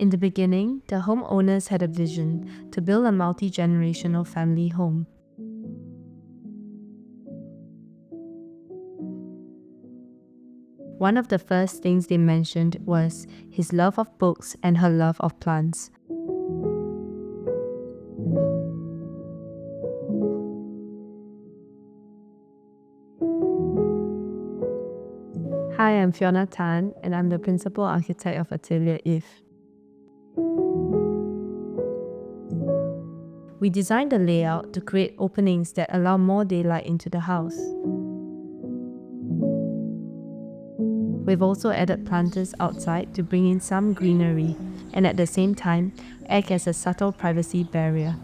In the beginning, the homeowners had a vision to build a multi-generational family home. One of the first things they mentioned was his love of books and her love of plants. Hi, I'm Fiona Tan, and I'm the principal architect of Atelier If. We designed the layout to create openings that allow more daylight into the house. We've also added planters outside to bring in some greenery and at the same time act as a subtle privacy barrier.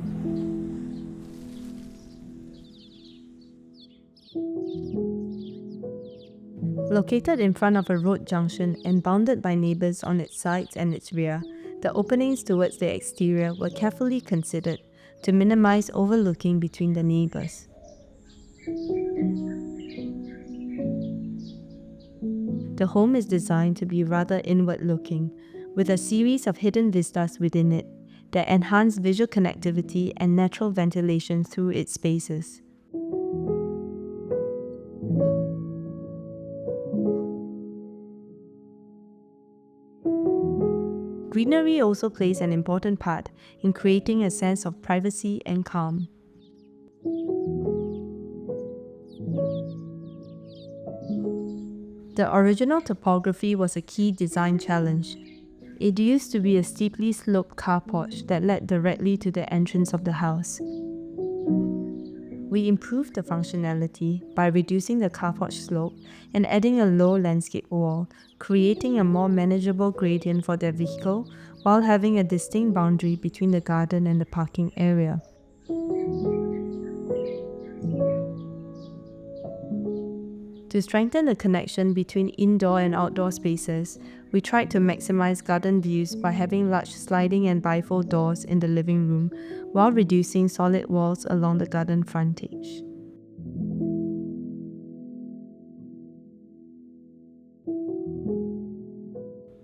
Located in front of a road junction and bounded by neighbours on its sides and its rear, the openings towards the exterior were carefully considered to minimise overlooking between the neighbours. The home is designed to be rather inward-looking, with a series of hidden vistas within it that enhance visual connectivity and natural ventilation through its spaces. Greenery also plays an important part in creating a sense of privacy and calm. The original topography was a key design challenge. It used to be a steeply sloped car porch that led directly to the entrance of the house. We improved the functionality by reducing the car porch slope and adding a low landscape wall, creating a more manageable gradient for their vehicle while having a distinct boundary between the garden and the parking area. To strengthen the connection between indoor and outdoor spaces, we tried to maximize garden views by having large sliding and bifold doors in the living room while reducing solid walls along the garden frontage.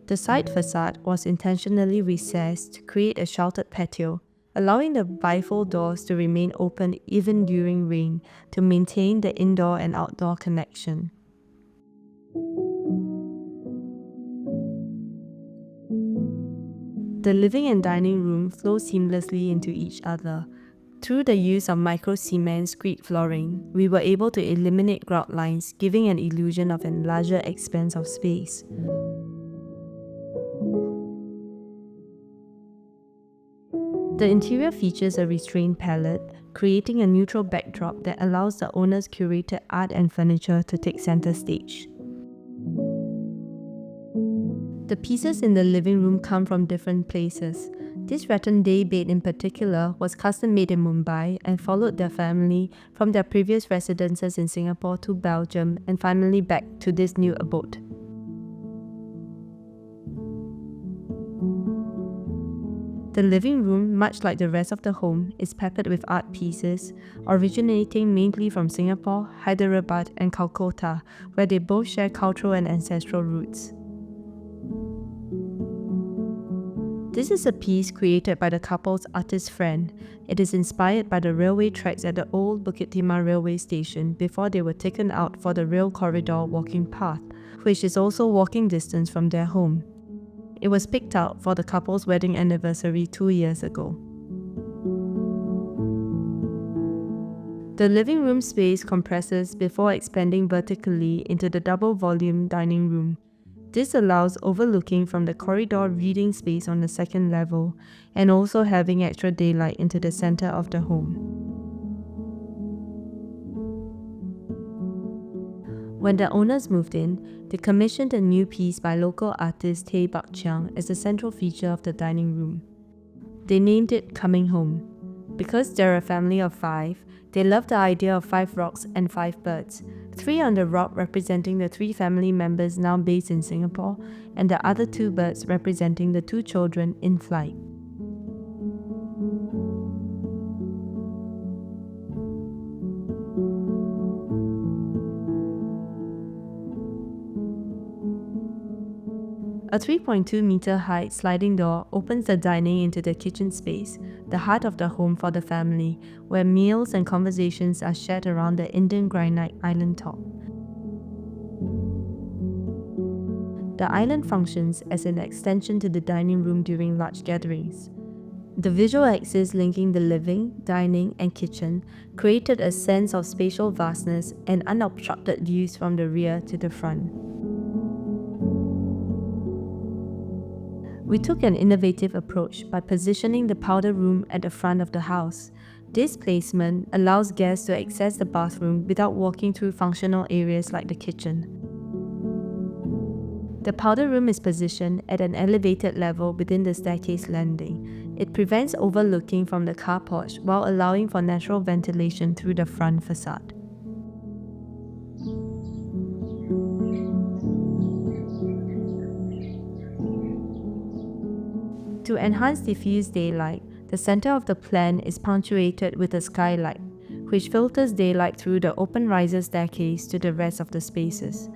The side facade was intentionally recessed to create a sheltered patio, allowing the bifold doors to remain open even during rain to maintain the indoor and outdoor connection. The living and dining room flow seamlessly into each other. Through the use of micro-cement screed flooring, we were able to eliminate grout lines, giving an illusion of a larger expanse of space. The interior features a restrained palette, creating a neutral backdrop that allows the owner's curated art and furniture to take center stage. The pieces in the living room come from different places. This rattan day bed in particular was custom made in Mumbai and followed their family from their previous residences in Singapore to Belgium and finally back to this new abode. The living room, much like the rest of the home, is peppered with art pieces, originating mainly from Singapore, Hyderabad and Calcutta, where they both share cultural and ancestral roots. This is a piece created by the couple's artist friend. It is inspired by the railway tracks at the old Bukit Timah railway station before they were taken out for the rail corridor walking path, which is also walking distance from their home. It was picked out for the couple's wedding anniversary 2 years ago. The living room space compresses before expanding vertically into the double-volume dining room. This allows overlooking from the corridor reading space on the second level and also having extra daylight into the center of the home. When the owners moved in, they commissioned a new piece by local artist Tay Bak Chiang as the central feature of the dining room. They named it Coming Home. Because they're a family of 5, they love the idea of 5 rocks and 5 birds, 3 on the rock representing the 3 family members now based in Singapore, and the other 2 birds representing the 2 children in flight. A 3.2-meter high sliding door opens the dining into the kitchen space, the heart of the home for the family, where meals and conversations are shared around the Indian granite island top. The island functions as an extension to the dining room during large gatherings. The visual axis linking the living, dining, and kitchen created a sense of spatial vastness and unobstructed views from the rear to the front. We took an innovative approach by positioning the powder room at the front of the house. This placement allows guests to access the bathroom without walking through functional areas like the kitchen. The powder room is positioned at an elevated level within the staircase landing. It prevents overlooking from the car porch while allowing for natural ventilation through the front facade. To enhance diffuse daylight, the center of the plan is punctuated with a skylight, which filters daylight through the open riser staircase to the rest of the spaces.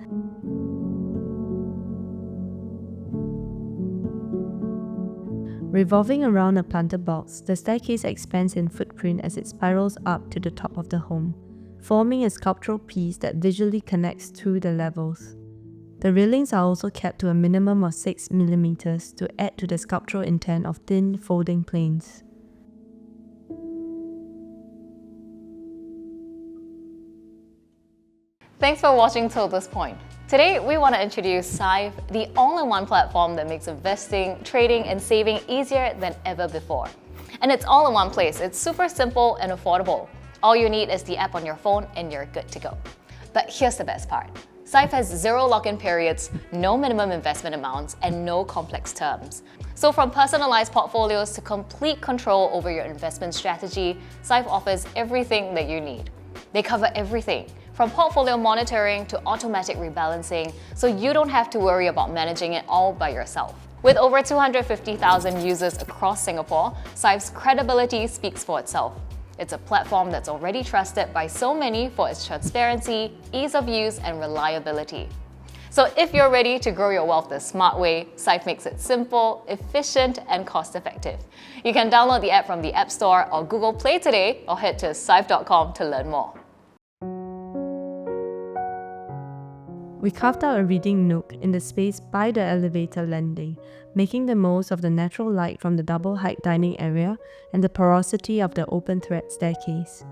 Revolving around a planter box, the staircase expands in footprint as it spirals up to the top of the home, forming a sculptural piece that visually connects through the levels. The railings are also kept to a minimum of 6 mm to add to the sculptural intent of thin, folding planes. Thanks for watching till this point. Today, we want to introduce Syfe, the all-in-one platform that makes investing, trading, and saving easier than ever before. And it's all in one place. It's super simple and affordable. All you need is the app on your phone and you're good to go. But here's the best part. Syfe has 0 lock-in periods, no minimum investment amounts, and no complex terms. So from personalized portfolios to complete control over your investment strategy, Syfe offers everything that you need. They cover everything, from portfolio monitoring to automatic rebalancing, so you don't have to worry about managing it all by yourself. With over 250,000 users across Singapore, Syfe's credibility speaks for itself. It's a platform that's already trusted by so many for its transparency, ease of use, and reliability. So if you're ready to grow your wealth the smart way, Syfe makes it simple, efficient, and cost-effective. You can download the app from the App Store or Google Play today, or head to syfe.com to learn more. We carved out a reading nook in the space by the elevator landing, making the most of the natural light from the double-height dining area and the porosity of the open thread staircase.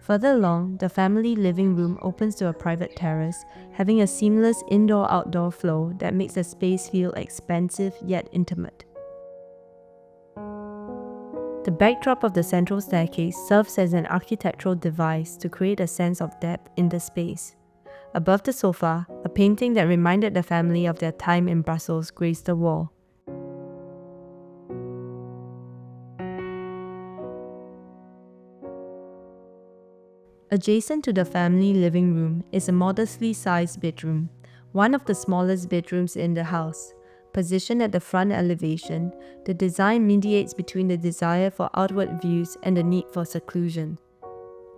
Further along, the family living room opens to a private terrace, having a seamless indoor-outdoor flow that makes the space feel expansive yet intimate. The backdrop of the central staircase serves as an architectural device to create a sense of depth in the space. Above the sofa, a painting that reminded the family of their time in Brussels graced the wall. Adjacent to the family living room is a modestly sized bedroom, one of the smallest bedrooms in the house. Positioned at the front elevation, the design mediates between the desire for outward views and the need for seclusion.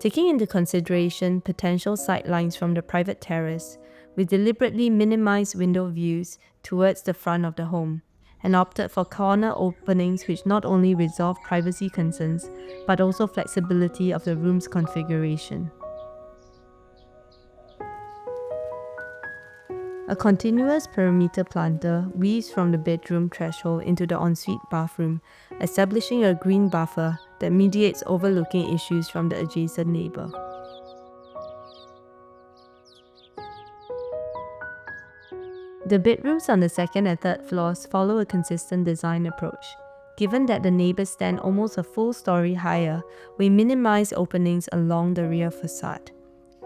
Taking into consideration potential sightlines from the private terrace, we deliberately minimized window views towards the front of the home and opted for corner openings which not only resolve privacy concerns but also flexibility of the room's configuration. A continuous perimeter planter weaves from the bedroom threshold into the ensuite bathroom, establishing a green buffer that mediates overlooking issues from the adjacent neighbour. The bedrooms on the second and third floors follow a consistent design approach. Given that the neighbours stand almost a full story higher, we minimize openings along the rear facade.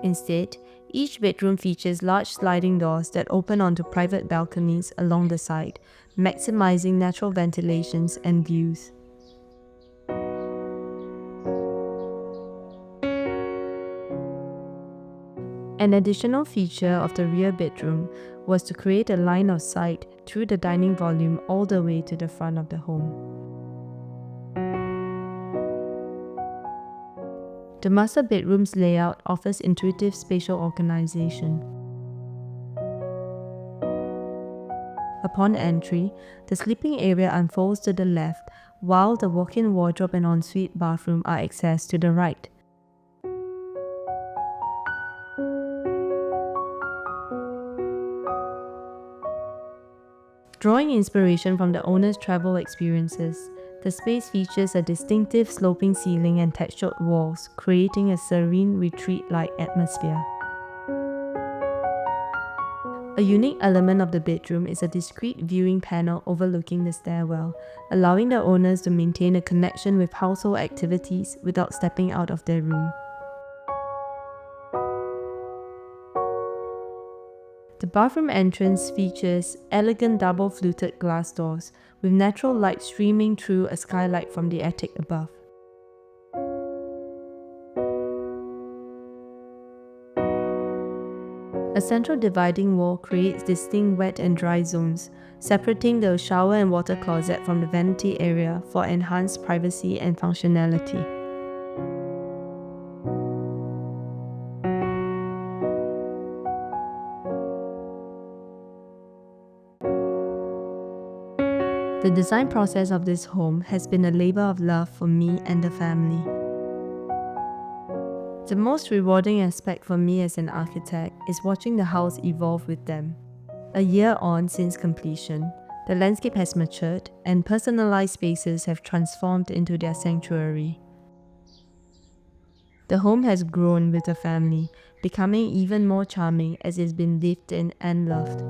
Instead, each bedroom features large sliding doors that open onto private balconies along the side, maximizing natural ventilations and views. An additional feature of the rear bedroom was to create a line of sight through the dining volume all the way to the front of the home. The master bedroom's layout offers intuitive spatial organization. Upon entry, the sleeping area unfolds to the left, while the walk-in wardrobe and ensuite bathroom are accessed to the right. Drawing inspiration from the owner's travel experiences, the space features a distinctive sloping ceiling and textured walls, creating a serene retreat-like atmosphere. A unique element of the bedroom is a discrete viewing panel overlooking the stairwell, allowing the owners to maintain a connection with household activities without stepping out of their room. The bathroom entrance features elegant double-fluted glass doors, with natural light streaming through a skylight from the attic above. A central dividing wall creates distinct wet and dry zones, separating the shower and water closet from the vanity area for enhanced privacy and functionality. The design process of this home has been a labor of love for me and the family. The most rewarding aspect for me as an architect is watching the house evolve with them. A year on since completion, the landscape has matured and personalized spaces have transformed into their sanctuary. The home has grown with the family, becoming even more charming as it's been lived in and loved.